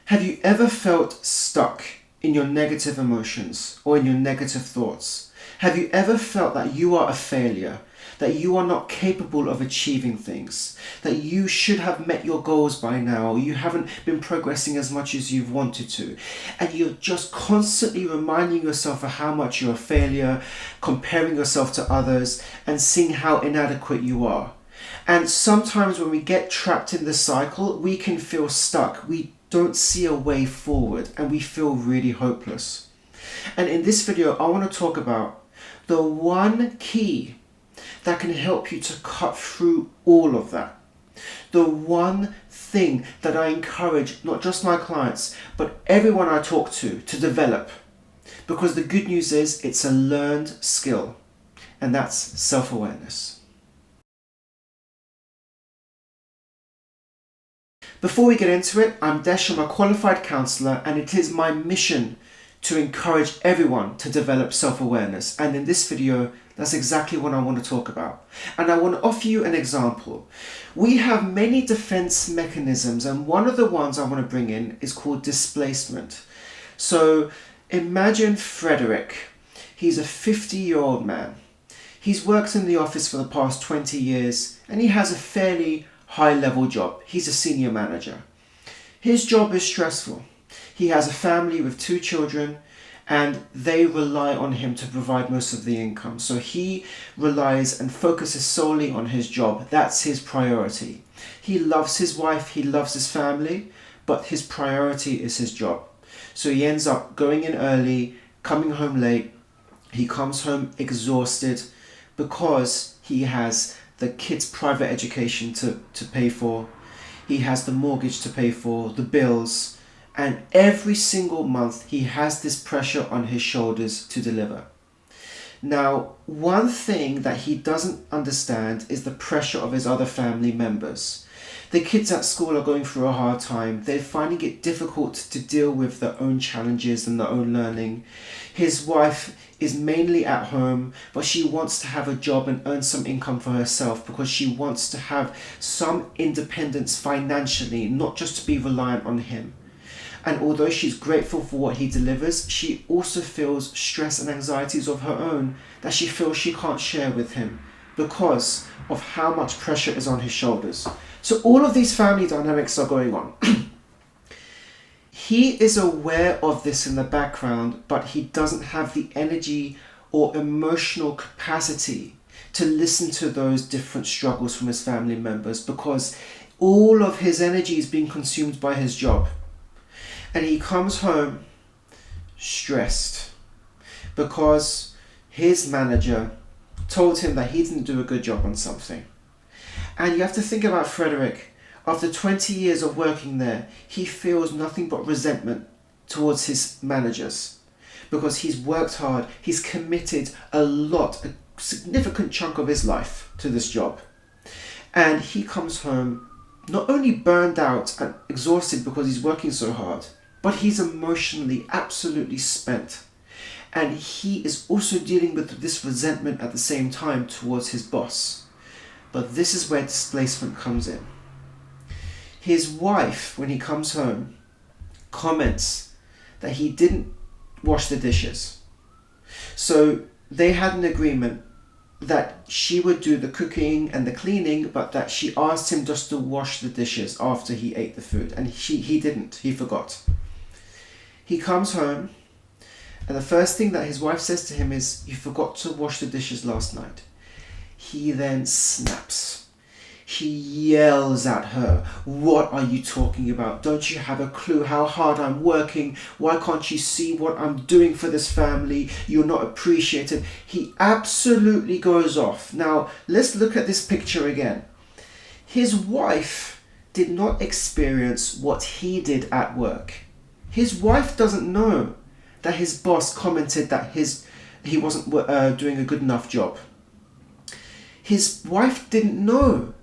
Have you ever felt stuck in your negative emotions or in your negative thoughts? Have you ever felt that you are a failure, that you are not capable of achieving things, that you should have met your goals by now, you haven't been progressing as much as you've wanted to, and you're just constantly reminding yourself of how much you're a failure, comparing yourself to others, and seeing how inadequate you are? And sometimes when we get trapped in the cycle, we can feel stuck. We don't see a way forward and we feel really hopeless. And in this video, I want to talk about the one key that can help you to cut through all of that. The one thing that I encourage not just my clients, but everyone I talk to develop. Because the good news is it's a learned skill, and that's self-awareness. Before we get into it, I'm Desh, I'm a qualified counsellor, and it is my mission to encourage everyone to develop self-awareness. And in this video, that's exactly what I want to talk about. And I want to offer you an example. We have many defense mechanisms, and one of the ones I want to bring in is called displacement. So imagine Frederick. He's a 50-year-old man. He's worked in the office for the past 20 years, and he has a fairly high-level job. He's a senior manager. His job is stressful. He has a family with 2 children, and they rely on him to provide most of the income. So he relies and focuses solely on his job. That's his priority. He loves his wife, he loves his family, but his priority is his job. So he ends up going in early, coming home late. He comes home exhausted because he has the kids' private education to pay for. He has the mortgage to pay for, the bills, and every single month he has this pressure on his shoulders to deliver. Now, one thing that he doesn't understand is the pressure of his other family members. The kids at school are going through a hard time. They're finding it difficult to deal with their own challenges and their own learning. His wife is mainly at home, but she wants to have a job and earn some income for herself because she wants to have some independence financially, not just to be reliant on him. And although she's grateful for what he delivers, she also feels stress and anxieties of her own that she feels she can't share with him because of how much pressure is on his shoulders. So all of these family dynamics are going on. He is aware of this in the background, but he doesn't have the energy or emotional capacity to listen to those different struggles from his family members because all of his energy is being consumed by his job. And he comes home stressed because his manager told him that he didn't do a good job on something. And you have to think about Frederick. After 20 years of working there, he feels nothing but resentment towards his managers because he's worked hard, he's committed a significant chunk of his life to this job. And he comes home not only burned out and exhausted because he's working so hard, but he's emotionally absolutely spent. And he is also dealing with this resentment at the same time towards his boss. But this is where displacement comes in. His wife, when he comes home, comments that he didn't wash the dishes. So they had an agreement that she would do the cooking and the cleaning, but that she asked him just to wash the dishes after he ate the food. And he didn't, he forgot. He comes home, and the first thing that his wife says to him is, "You forgot to wash the dishes last night." He then snaps. He yells at her, "What are you talking about? Don't you have a clue how hard I'm working? Why can't you see what I'm doing for this family? You're not appreciated." He absolutely goes off. Now, let's look at this picture again. His wife did not experience what he did at work. His wife doesn't know that his boss commented that he wasn't doing a good enough job. His wife didn't know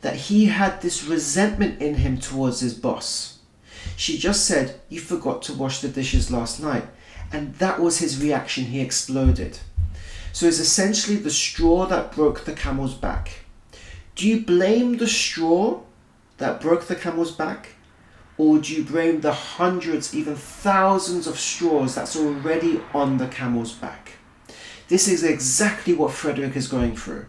that he had this resentment in him towards his boss. She just said, "You forgot to wash the dishes last night." And that was his reaction. He exploded. So it's essentially the straw that broke the camel's back. Do you blame the straw that broke the camel's back? Or do you blame the hundreds, even thousands of straws that's already on the camel's back? This is exactly what Frederick is going through.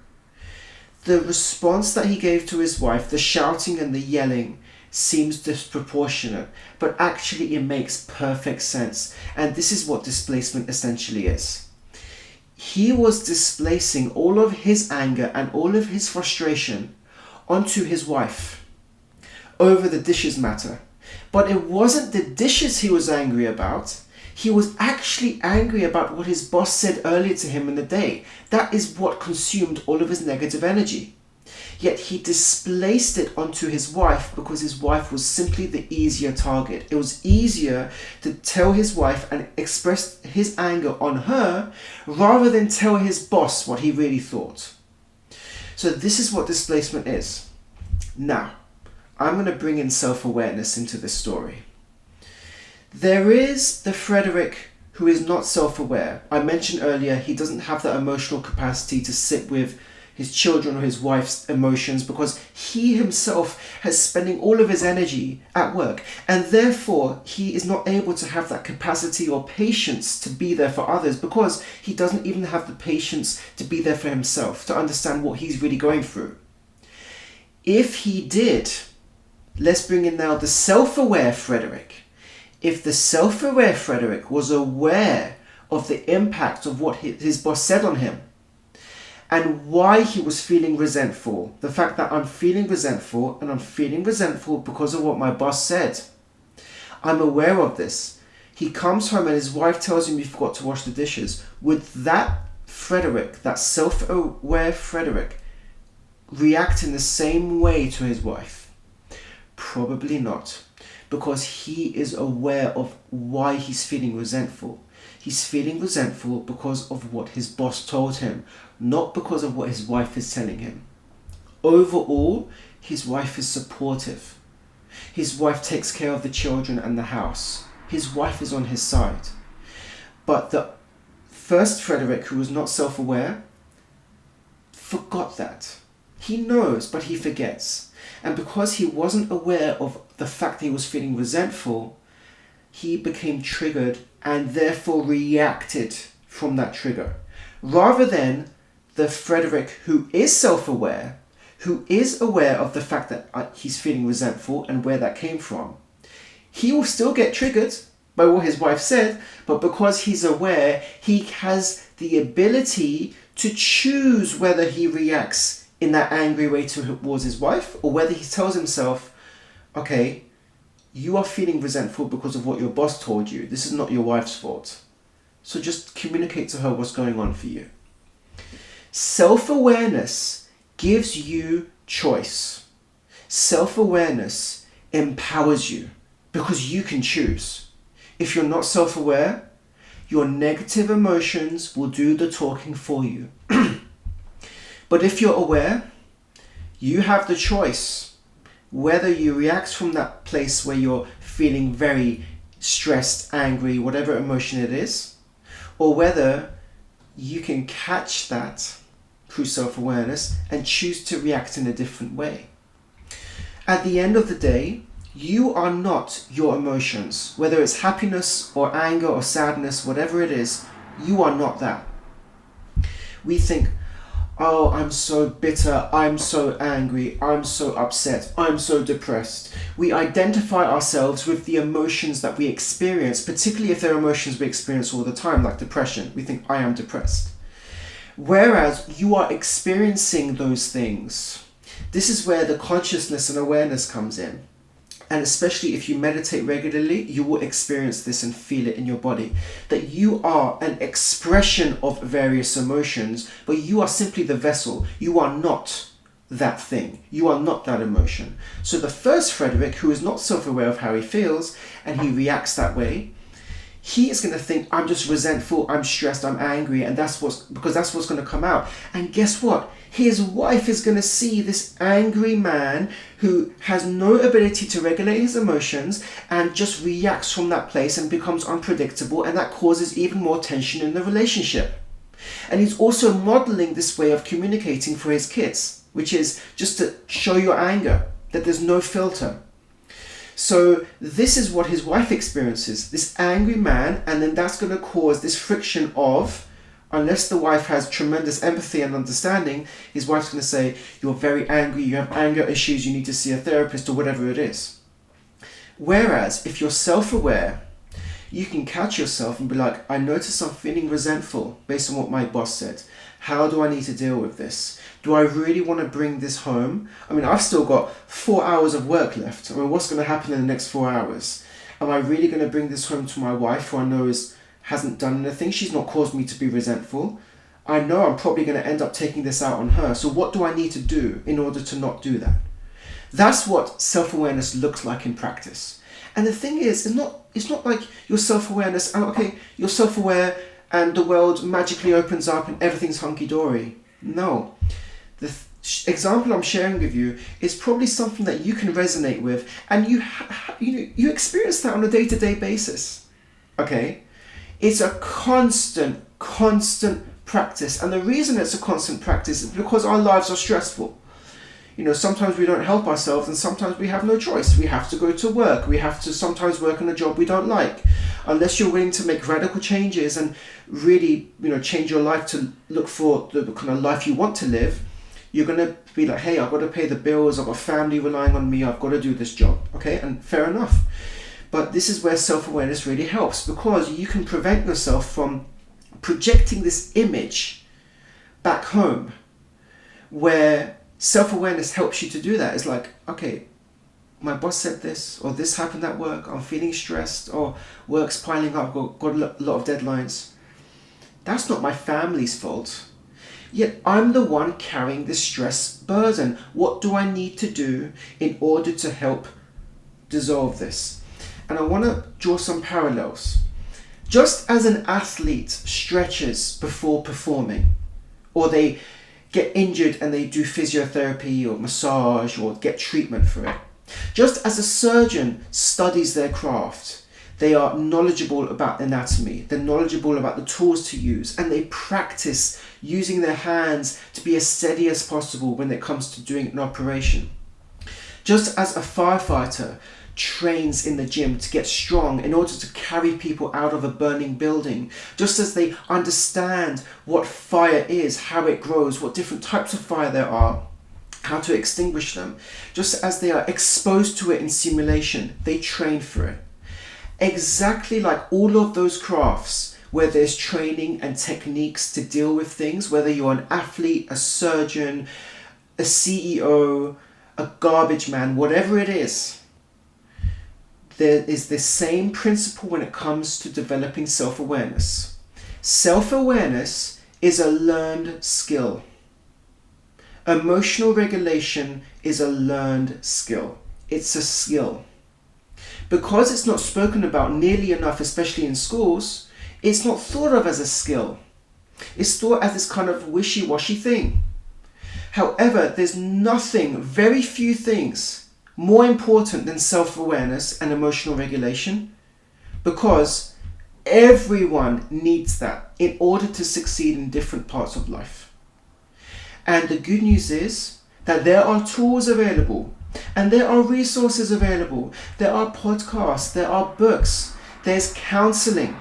The response that he gave to his wife, the shouting and the yelling, seems disproportionate, but actually it makes perfect sense. And this is what displacement essentially is. He was displacing all of his anger and all of his frustration onto his wife over the dishes matter. But it wasn't the dishes he was angry about. He was actually angry about what his boss said earlier to him in the day. That is what consumed all of his negative energy. Yet he displaced it onto his wife because his wife was simply the easier target. It was easier to tell his wife and express his anger on her rather than tell his boss what he really thought. So this is what displacement is. Now, I'm going to bring in self-awareness into this story. There is the Frederick who is not self-aware. I mentioned earlier he doesn't have that emotional capacity to sit with his children or his wife's emotions because he himself has spending all of his energy at work, and therefore he is not able to have that capacity or patience to be there for others because he doesn't even have the patience to be there for himself, to understand what he's really going through. If he did, let's bring in now the self-aware Frederick. If the self-aware Frederick was aware of the impact of what his boss said on him and why he was feeling resentful, the fact that I'm feeling resentful and I'm feeling resentful because of what my boss said. I'm aware of this. He comes home and his wife tells him you forgot to wash the dishes. Would that Frederick, that self-aware Frederick, react in the same way to his wife? Probably not, because he is aware of why he's feeling resentful. He's feeling resentful because of what his boss told him, not because of what his wife is telling him. Overall, his wife is supportive. His wife takes care of the children and the house. His wife is on his side. But the first Frederick, who was not self-aware, forgot that. He knows, but he forgets. And because he wasn't aware of the fact that he was feeling resentful, he became triggered and therefore reacted from that trigger. Rather than the Frederick who is self-aware, who is aware of the fact that he's feeling resentful and where that came from. He will still get triggered by what his wife said, but because he's aware, he has the ability to choose whether he reacts in that angry way towards his wife, or whether he tells himself, okay, you are feeling resentful because of what your boss told you. This is not your wife's fault. So just communicate to her what's going on for you. Self-awareness gives you choice. Self-awareness empowers you because you can choose. If you're not self-aware, your negative emotions will do the talking for you. But if you're aware, you have the choice whether you react from that place where you're feeling very stressed, angry, whatever emotion it is, or whether you can catch that through self-awareness and choose to react in a different way. At the end of the day, you are not your emotions. Whether it's happiness or anger or sadness, whatever it is, you are not that. We think, oh, I'm so bitter, I'm so angry, I'm so upset, I'm so depressed. We identify ourselves with the emotions that we experience, particularly if they're emotions we experience all the time, like depression. We think, I am depressed. Whereas you are experiencing those things. This is where the consciousness and awareness comes in. And especially if you meditate regularly, you will experience this and feel it in your body. That you are an expression of various emotions, but you are simply the vessel. You are not that thing. You are not that emotion. So the first Frederick, who is not self-aware of how he feels, and he reacts that way, he is going to think, I'm just resentful, I'm stressed, I'm angry, and that's what's going to come out. And guess what? His wife is going to see this angry man who has no ability to regulate his emotions and just reacts from that place and becomes unpredictable, and that causes even more tension in the relationship. And he's also modeling this way of communicating for his kids, which is just to show your anger, that there's no filter. So this is what his wife experiences, this angry man, and then that's going to cause this friction of, unless the wife has tremendous empathy and understanding, his wife's going to say, you're very angry, you have anger issues, you need to see a therapist or whatever it is. Whereas if you're self-aware, you can catch yourself and be like, I notice I'm feeling resentful based on what my boss said. How do I need to deal with this? Do I really want to bring this home? I mean, I've still got 4 hours of work left. I mean, what's going to happen in the next 4 hours? Am I really going to bring this home to my wife, who I know hasn't done anything? She's not caused me to be resentful. I know I'm probably going to end up taking this out on her. So what do I need to do in order to not do that? That's what self-awareness looks like in practice. And the thing is, it's not like your self-awareness, you're self-aware and the world magically opens up and everything's hunky-dory. No. The example I'm sharing with you is probably something that you can resonate with, and you experience that on a day-to-day basis. Okay? It's a constant practice. And the reason it's a constant practice is because our lives are stressful. Sometimes we don't help ourselves, and sometimes we have no choice. We have to go to work. We have to sometimes work on a job we don't like. Unless you're willing to make radical changes and really, change your life to look for the kind of life you want to live, you're going to be like, hey, I've got to pay the bills. I've got family relying on me. I've got to do this job. Okay, and fair enough. But this is where self-awareness really helps, because you can prevent yourself from projecting this image back home, where self-awareness helps you to do that. It's like, okay, my boss said this, or this happened at work, I'm feeling stressed, or work's piling up, got a lot of deadlines. That's not my family's fault. Yet I'm the one carrying this stress burden. What do I need to do in order to help dissolve this? And I want to draw some parallels. Just as an athlete stretches before performing, or they get injured and they do physiotherapy or massage or get treatment for it. Just as a surgeon studies their craft, they are knowledgeable about anatomy, they're knowledgeable about the tools to use, and they practice using their hands to be as steady as possible when it comes to doing an operation. Just as a firefighter trains in the gym to get strong in order to carry people out of a burning building, just as they understand what fire is, how it grows, what different types of fire there are, how to extinguish them, just as they are exposed to it in simulation, they train for it. Exactly like all of those crafts where there's training and techniques to deal with things, whether you're an athlete, a surgeon, a CEO, a garbage man, whatever it is, there is the same principle when it comes to developing self-awareness. Self-awareness is a learned skill. Emotional regulation is a learned skill. It's a skill. Because it's not spoken about nearly enough, especially in schools, it's not thought of as a skill. It's thought as this kind of wishy-washy thing. However, there's nothing, very few things, more important than self-awareness and emotional regulation, because everyone needs that in order to succeed in different parts of life. And the good news is that there are tools available, and there are resources available, there are podcasts, there are books, there's counseling,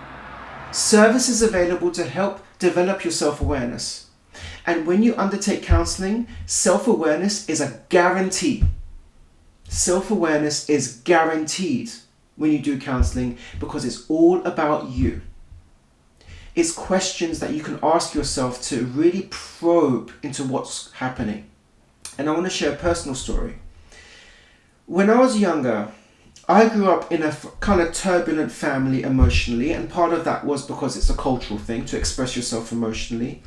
services available to help develop your self-awareness. And when you undertake counseling, self-awareness is a guarantee. Self-awareness is guaranteed when you do counseling, because it's all about you. It's questions that you can ask yourself to really probe into what's happening. And I want to share a personal story. When I was younger, I grew up in a kind of turbulent family emotionally, and part of that was because it's a cultural thing to express yourself emotionally.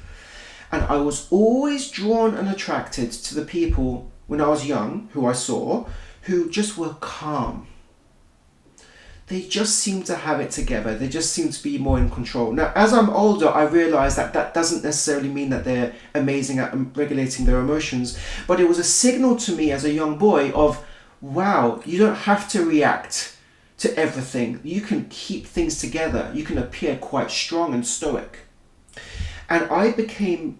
And I was always drawn and attracted to the people when I was young, who I saw, who just were calm. They just seemed to have it together. They just seemed to be more in control. Now, as I'm older, I realize that that doesn't necessarily mean that they're amazing at regulating their emotions, but it was a signal to me as a young boy of, wow, you don't have to react to everything. You can keep things together. You can appear quite strong and stoic. And I became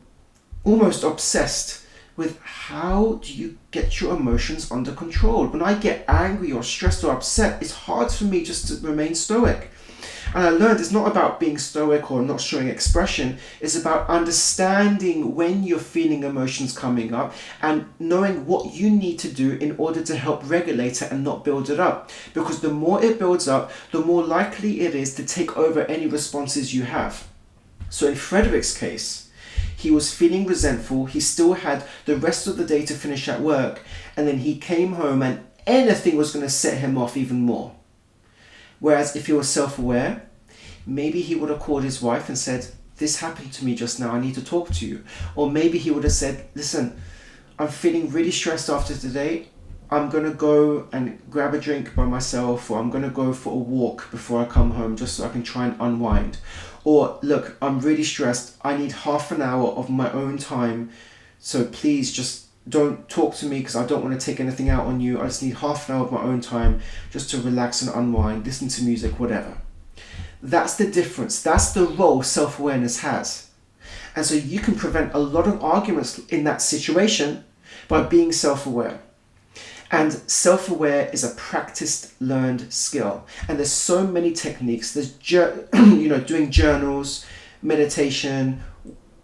almost obsessed with how do you get your emotions under control. When I get angry or stressed or upset, it's hard for me just to remain stoic. And I learned it's not about being stoic or not showing expression. It's about understanding when you're feeling emotions coming up and knowing what you need to do in order to help regulate it and not build it up. Because the more it builds up, the more likely it is to take over any responses you have. So in Frederick's case, he was feeling resentful. He still had the rest of the day to finish at work. And then he came home and anything was going to set him off even more. Whereas if he was self-aware, maybe he would have called his wife and said, this happened to me just now, I need to talk to you. Or maybe he would have said, listen, I'm feeling really stressed after today. I'm going to go and grab a drink by myself, or I'm going to go for a walk before I come home just so I can try and unwind. Or look, I'm really stressed. I need half an hour of my own time. So please just don't talk to me because I don't want to take anything out on you. I just need half an hour of my own time just to relax and unwind, listen to music, whatever. That's the difference. That's the role self-awareness has. And so you can prevent a lot of arguments in that situation by being self-aware. And self-aware is a practiced, learned skill. And there's so many techniques. There's doing journals, meditation,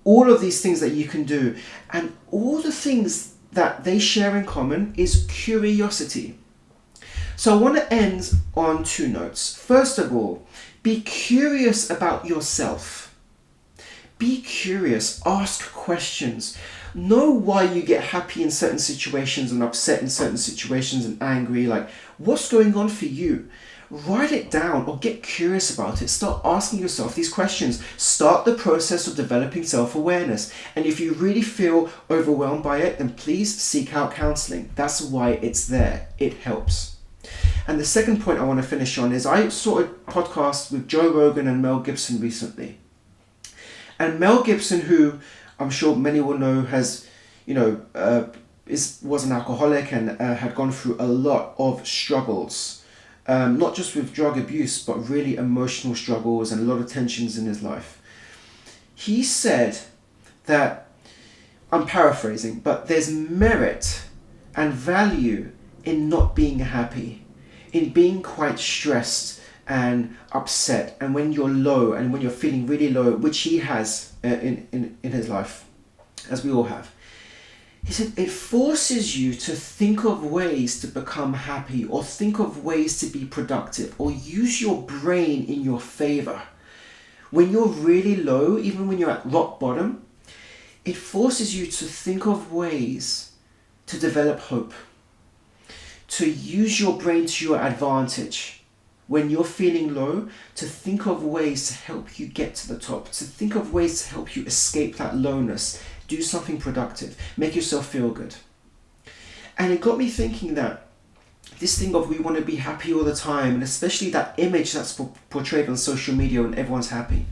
all of these things that you can do. And all the things that they share in common is curiosity. So I want to end on 2 notes. First of all, be curious about yourself. Be curious, ask questions. Know why you get happy in certain situations and upset in certain situations and angry. Like, what's going on for you? Write it down or get curious about it. Start asking yourself these questions. Start the process of developing self-awareness. And if you really feel overwhelmed by it, then please seek out counseling. That's why it's there. It helps. And the second point I want to finish on is I saw a podcast with Joe Rogan and Mel Gibson recently. And Mel Gibson, who I'm sure many will know, has, was an alcoholic and had gone through a lot of struggles. Not just with drug abuse, but really emotional struggles and a lot of tensions in his life. He said that, I'm paraphrasing, but there's merit and value in not being happy, in being quite stressed and upset, and when you're low and when you're feeling really low, which he has in his life, as we all have. He said it forces you to think of ways to become happy, or think of ways to be productive, or use your brain in your favor. When you're really low, even when you're at rock bottom, it forces you to think of ways to develop hope, to use your brain to your advantage. When you're feeling low, to think of ways to help you get to the top, to think of ways to help you escape that lowness. Do something productive. Make yourself feel good. And it got me thinking that this thing of we want to be happy all the time, and especially that image that's portrayed on social media when everyone's happy.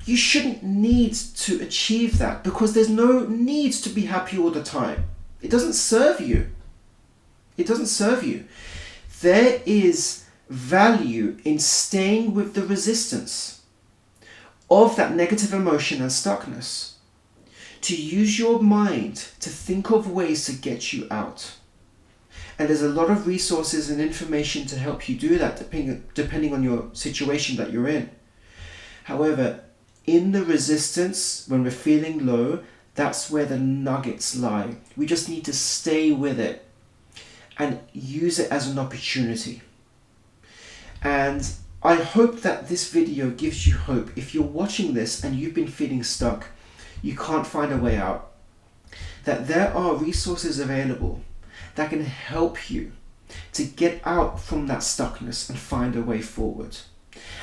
You shouldn't need to achieve that, because there's no need to be happy all the time. It doesn't serve you. It doesn't serve you. There is value in staying with the resistance of that negative emotion and stuckness, to use your mind to think of ways to get you out. And there's a lot of resources and information to help you do that, depending on your situation that you're in. However, in the resistance, when we're feeling low, that's where the nuggets lie. We just need to stay with it and use it as an opportunity. And I hope that this video gives you hope. If you're watching this and you've been feeling stuck, you can't find a way out, that there are resources available that can help you to get out from that stuckness and find a way forward.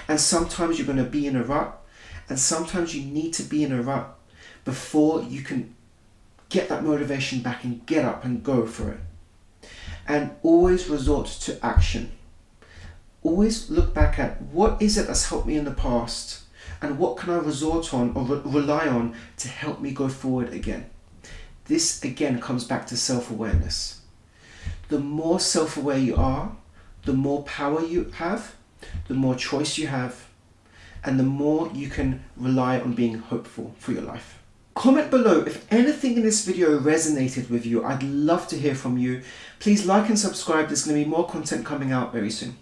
And sometimes you're going to be in a rut, and sometimes you need to be in a rut before you can get that motivation back and get up and go for it. And always resort to action. Always look back at what is it that's helped me in the past, and what can I resort on or rely on to help me go forward again. This again comes back to self-awareness. The more self-aware you are, the more power you have, the more choice you have, and the more you can rely on being hopeful for your life. Comment below if anything in this video resonated with you. I'd love to hear from you. Please like and subscribe. There's going to be more content coming out very soon.